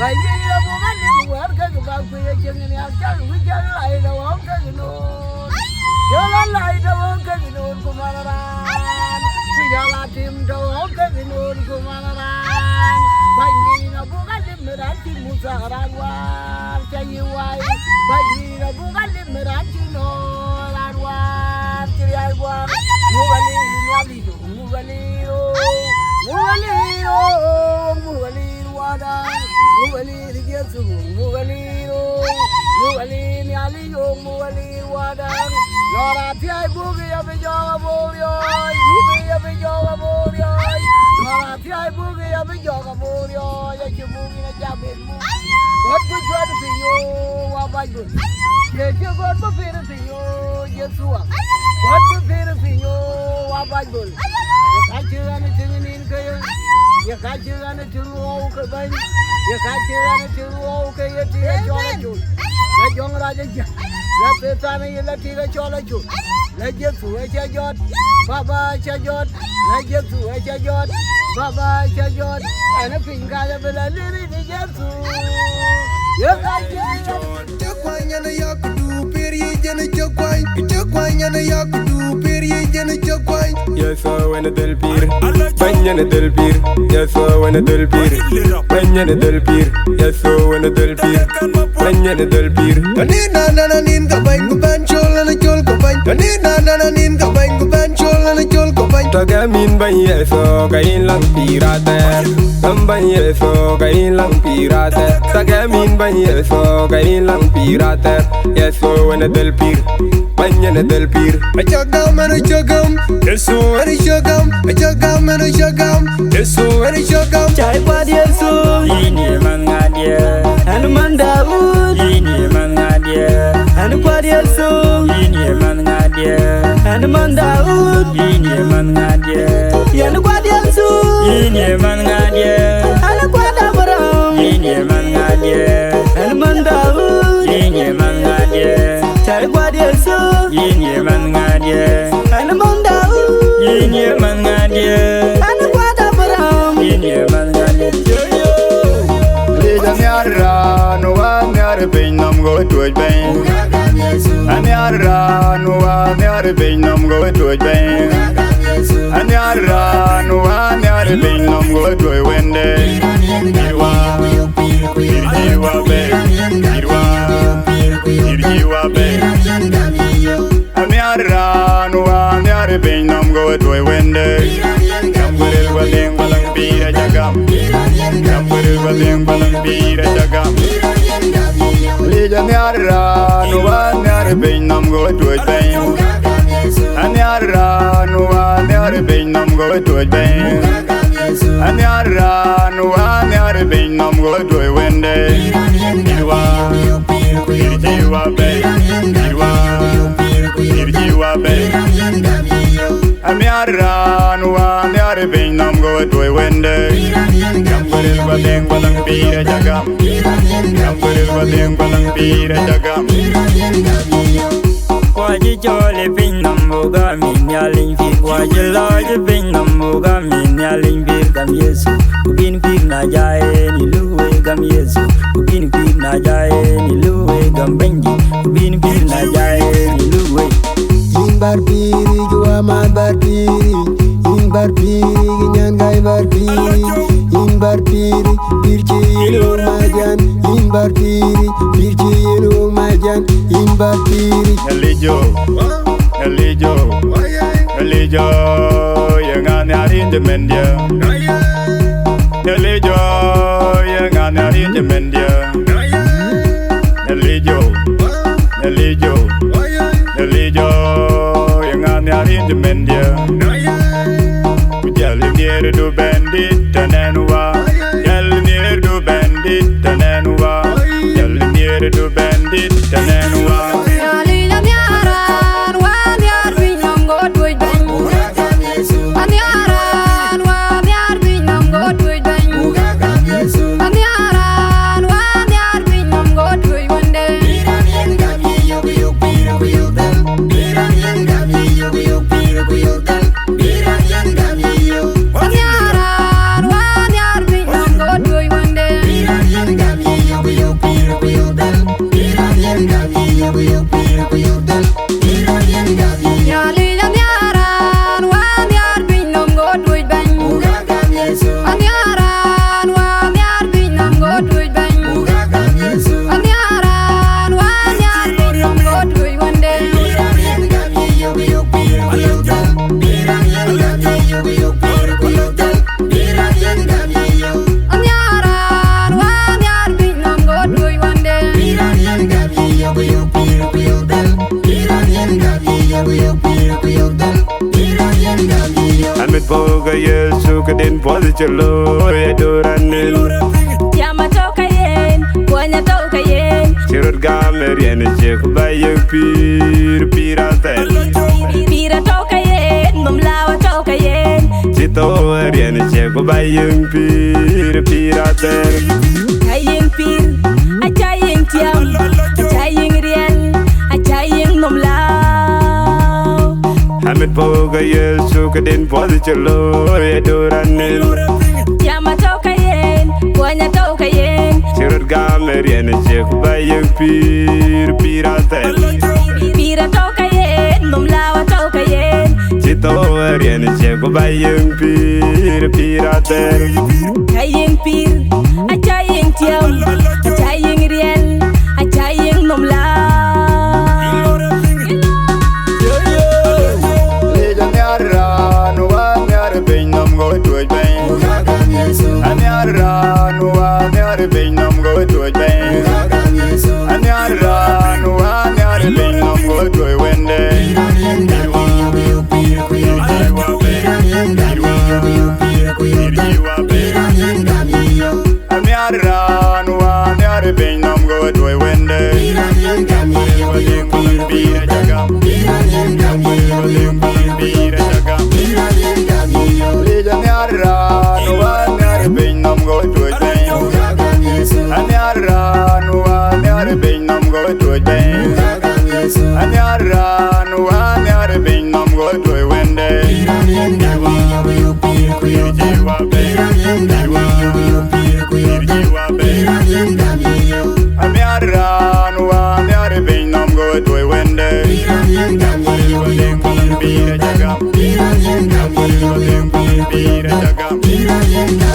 Bây giờ bố mắt đi mua cái bao quê chân này chắc quý chân lại đâu không cái nôn nhớ lên lại đâu không cái nôn của mà ra bây giờ là tìm đâu không cái nôn của mà ra bây giờ nó bố mắt đi mới đánh chim mua sa ra qua chạy yêu ai bây giờ nó bố mắt đi mới đánh chim nó ra qua chạy ai qua mua cái gì nhau đi mua cái gì mua cái gì wadah mugali digesu mugali ni ali yo mugali wadah lora tiai bugi ya bejoga borio yubi ya bejoga borio lora tiai bugi ya bejoga borio ya chibugi na jabel mu god bu jod sinyo wa baibu ye je god bu fer sinyo yesua god bu fer sinyo wa baibu ka chirani chingin kayo ya ka chirani chiru ka ban ya ka chirani chiru ka yeti ya chola chu ya jong raja ya ya petana ya lati ya chola chu la jesu ya jot baba cha jot la jesu ya jot baba cha jot ana pinga ya bela ni jesu ya ka chirani chakwanya na yakudu peri jana chakwanya na yakudu peri jana chakwanya Yeso wena del pir, banyana del pir. Yeso wena del pir, banyana del pir. Yeso wena del pir, banyana del pir. Tani na nin ka bang ku ban chol na chol ko bang. Tani na nin ka bang ku ban chol na chol ko bang. Taga min ban yeso kain lang pirate. Ban yeso kain lang pirate. Taga min ban yeso kain lang pirate. Yeso wena del pir, banyana del pir. Achagam and achagam, yeso and achagam, achagam and achagam, yeso and achagam. Chai pa yeso, ini mangadia, anu mandaud, ini mangadia, anu pa yeso, ini mangadia, anu mandaud, ini mangadia, anu pa yeso, ini mangadia, anu pa dabram, ini mangadia, anu mandaud, ini mangadia. Chai pa yeso, ini mangadia, anu mandaud, ini mangadia, anu pa dabram, ini mangadia. Lija nyara no wa nyara bin nam go tuoj bin. Anyara no wa nyara bin nam go tuoj bin. Anyara no wa nyara bin nam go tuoj wende. Irwa be, irwa be. Anyara no wa nyara bin nam go tuoj wende. Kamburil wading balang pira jagam. Kamburil wading balang pira jagam. Lija nyara no wa nyara bin nam go tuoj bin. Anyara no wa nyara bin nam go tuoj bin. Anyara no wa nyara bin nam go tuoj wende. Irwa be, irwa be. Anyara no wa nyara bin nam go tuoj wende. Kamburil wading balang pira jagam. Kamburil wading balang pira jagam. Waji chole pin namboga minyaling fik waji loje pin namboga minyaling fik gam Yesu ubin fik na jae ni luwe gam Yesu ubin fik na jae ni luwe gam benji ubin fik na jae ni luwe In barbiri jua man barbiri, in barbiri nyan gai barbiri, in barbiri birchi yelo majan, in barbiri birchi yelo majan, in barbiri. Elijo, yang anarin jemendia. Elijo, yang anarin jemendia. Elijo, yang anarin jemendia. Ujal nier du bandit tanenwa, jal nier du bandit tanenwa, jal nier du bandit tanenwa. Amit poga Yesu kadin podi chalo edoranil. Yama toka yen, kwanya toka yen. Chirot gamer yen chek bayek piratel. Pira toka yen, mamlawa toka yen. Chito yen chek bayek piratel. Chayeng pir, achayeng tiam, achayeng riel, achayeng mamlaw. Amit poga Yesu kadin podi chalo edoranil. Yama toka yen, kwanya toka yen. Chirot gamer yen chek bayek piratel. Pira toka yen, mamlawa toka yen. Chito yen chek bayek piratel. Chayeng pir, achayeng tiam, achayeng riel, achayeng mamlaw. Leja nyara nuwa nyara piny nom go tuoj piny. Anyara nuwa nyara piny nom go tuoj piny. Anyara nuwa nyara piny nom go tuoj wende. Anyara nuwa nyara piny nom go tuoj wende. Pira jagam. Pira jagam. Leja nyara nuwa nyara piny nom go tuoj piny. Anyara nuwa nyara piny nom go tuoj piny. Anyara nuwa nyara piny nom go tuoj wende. Jiwa be. Anyara nuwa nyara piny nom go tuoj wende. Pira jagam. Pira jagam.